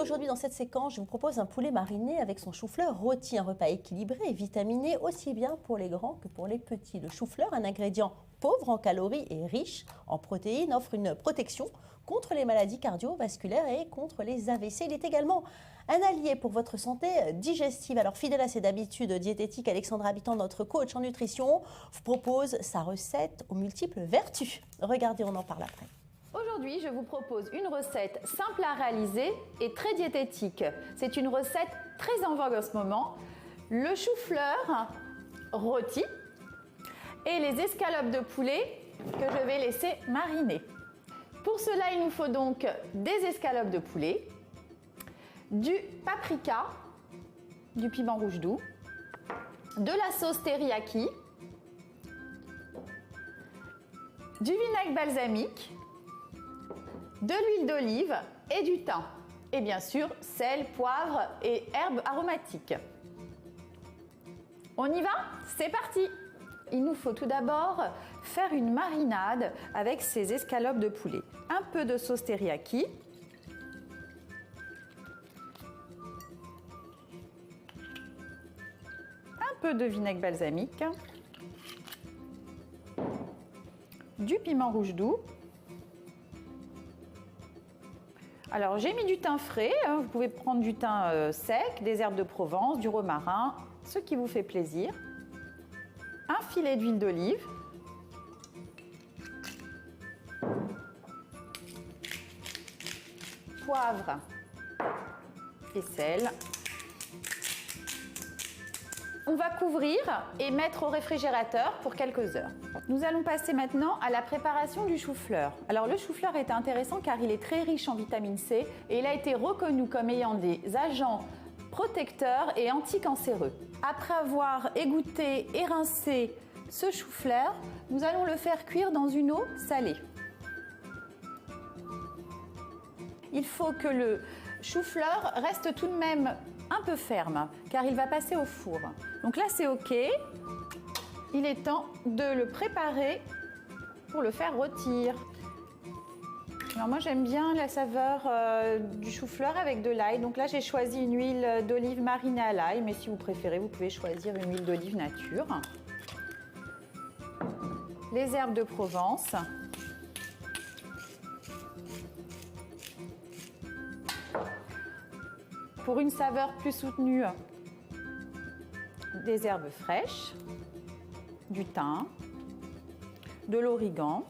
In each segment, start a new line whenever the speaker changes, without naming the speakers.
aujourd'hui, dans cette séquence, je vous propose un poulet mariné avec son chou-fleur rôti, un repas équilibré et vitaminé aussi bien pour les grands que pour les petits. Le chou-fleur, un ingrédient pauvre en calories et riche en protéines, offre une protection contre les maladies cardiovasculaires et contre les AVC. Il est également un allié pour votre santé digestive. Alors, fidèle à ses habitudes diététiques, Alexandra Habitant, notre coach en nutrition, vous propose sa recette aux multiples vertus. Regardez, on en parle après.
Aujourd'hui, je vous propose une recette simple à réaliser et très diététique. C'est une recette très en vogue en ce moment. Le chou-fleur rôti et les escalopes de poulet que je vais laisser mariner. Pour cela, il nous faut donc des escalopes de poulet, du paprika, du piment rouge doux, de la sauce teriyaki, du vinaigre balsamique, de l'huile d'olive et du thym. Et bien sûr, sel, poivre et herbes aromatiques. On y va? C'est parti! Il nous faut tout d'abord faire une marinade avec ces escalopes de poulet. Un peu de sauce teriyaki. Un peu de vinaigre balsamique. Du piment rouge doux. Alors j'ai mis du thym frais, vous pouvez prendre du thym sec, des herbes de Provence, du romarin, ce qui vous fait plaisir. Un filet d'huile d'olive. Poivre et sel. On va couvrir et mettre au réfrigérateur pour quelques heures. Nous allons passer maintenant à la préparation du chou-fleur. Alors le chou-fleur est intéressant car il est très riche en vitamine C et il a été reconnu comme ayant des agents protecteurs et anticancéreux. Après avoir égoutté et rincé ce chou-fleur, nous allons le faire cuire dans une eau salée. Il faut que le chou-fleur reste tout de même un peu ferme car il va passer au four. Donc là c'est ok, il est temps de le préparer pour le faire rôtir. Alors moi j'aime bien la saveur du chou-fleur avec de l'ail, donc là j'ai choisi une huile d'olive marinée à l'ail, mais si vous préférez vous pouvez choisir une huile d'olive nature. Les herbes de Provence. Pour une saveur plus soutenue, des herbes fraîches, du thym, de l'origan.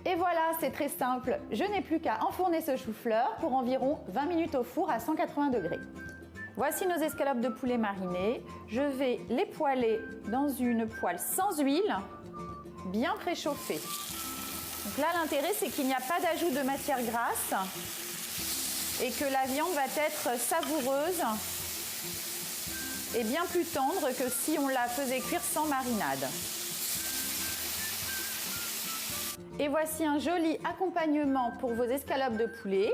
Et voilà, c'est très simple. Je n'ai plus qu'à enfourner ce chou-fleur pour environ 20 minutes au four à 180 degrés. Voici nos escalopes de poulet marinées. Je vais les poêler dans une poêle sans huile, bien préchauffée. Donc là, l'intérêt, c'est qu'il n'y a pas d'ajout de matière grasse et que la viande va être savoureuse et bien plus tendre que si on la faisait cuire sans marinade. Et voici un joli accompagnement pour vos escalopes de poulet,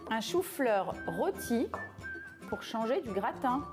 un chou-fleur rôti pour changer du gratin.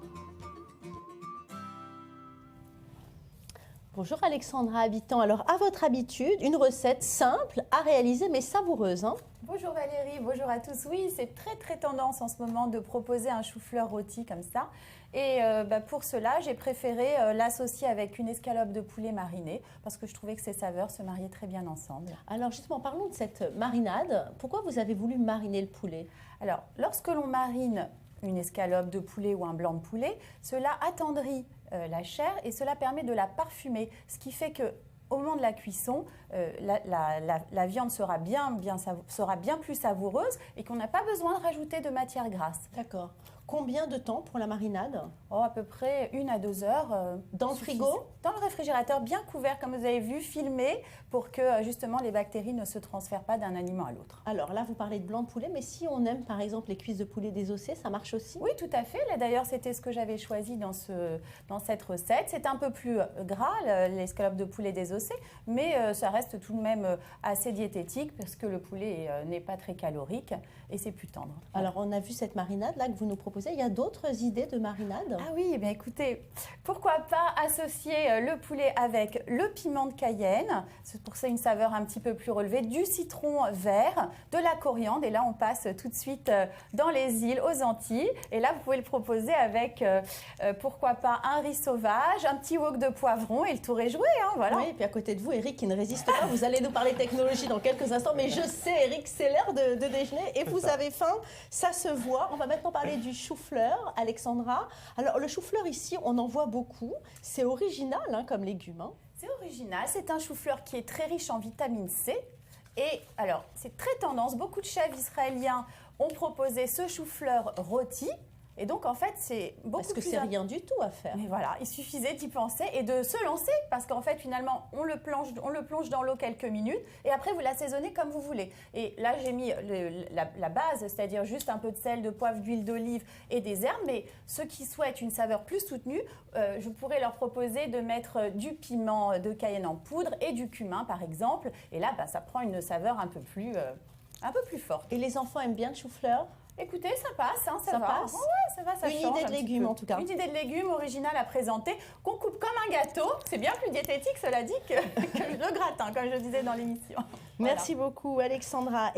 Bonjour Alexandra Habitant. Alors, à votre habitude, une recette simple à réaliser mais savoureuse.
Bonjour Valérie, bonjour à tous. Oui, c'est très tendance en ce moment de proposer un chou-fleur rôti comme ça. Et pour cela, j'ai préféré l'associer avec une escalope de poulet marinée parce que je trouvais que ces saveurs se mariaient très bien ensemble.
Alors justement, parlons de cette marinade. Pourquoi vous avez voulu mariner le poulet?
Alors, lorsque l'on marine une escalope de poulet ou un blanc de poulet, cela attendrit la chair et cela permet de la parfumer, ce qui fait que au moment de la cuisson, la viande sera bien plus savoureuse et qu'on n'a pas besoin de rajouter de matière grasse.
D'accord. Combien de temps pour la marinade?
À peu près 1 à 2 heures.
Dans le frigo?
Dans le réfrigérateur, bien couvert, comme vous avez vu, filmé, pour que justement les bactéries ne se transfèrent pas d'un aliment à l'autre.
Alors là, vous parlez de blanc de poulet, mais si on aime par exemple les cuisses de poulet désossées, ça marche aussi?
Oui, tout à fait. Là d'ailleurs, c'était ce que j'avais choisi dans cette recette. C'est un peu plus gras, l'escalope de poulet désossé. adossé, mais ça reste tout de même assez diététique parce que le poulet n'est pas très calorique et c'est plus tendre.
Alors, on a vu cette marinade là que vous nous proposez. Il y a d'autres idées de marinade?
Ah oui, eh bien écoutez, pourquoi pas associer le poulet avec le piment de Cayenne, c'est pour ça une saveur un petit peu plus relevée, du citron vert, de la coriandre, et là on passe tout de suite dans les îles, aux Antilles, et là vous pouvez le proposer avec, pourquoi pas, un riz sauvage, un petit wok de poivron, et le tour est joué, hein, voilà.
Oui, et puis à côté de vous, Eric qui ne résiste pas, vous allez nous parler technologie dans quelques instants, mais je sais, Eric, c'est l'heure de déjeuner, et vous avez faim, ça se voit. On va maintenant parler du chou-fleur, Alexandra. Alors le chou-fleur ici, on en voit beaucoup, c'est original hein, comme légume. Hein.
C'est original, c'est un chou-fleur qui est très riche en vitamine C. Et alors, c'est très tendance, beaucoup de chefs israéliens ont proposé ce chou-fleur rôti. Et donc, en fait, c'est beaucoup
Parce que
plus...
c'est rien du tout à faire.
Mais voilà, il suffisait d'y penser et de se lancer. Parce qu'en fait, finalement, on le plonge dans l'eau quelques minutes. Et après, vous l'assaisonnez comme vous voulez. Et là, j'ai mis la base, c'est-à-dire juste un peu de sel, de poivre, d'huile d'olive et des herbes. Mais ceux qui souhaitent une saveur plus soutenue, je pourrais leur proposer de mettre du piment de Cayenne en poudre et du cumin, par exemple. Et là, ça prend une saveur un peu plus forte.
Et les enfants aiment bien le chou-fleur?
Écoutez, ça passe, hein,
Ça
va.
passe.
Ouais, ça va, ça
Une
change
idée
un
de
petit
légumes
peu.
en tout cas.
Une idée de légumes originale à présenter, qu'on coupe comme un gâteau. C'est bien plus diététique, cela dit, que le gratin, comme je disais dans l'émission.
Merci beaucoup, Alexandra.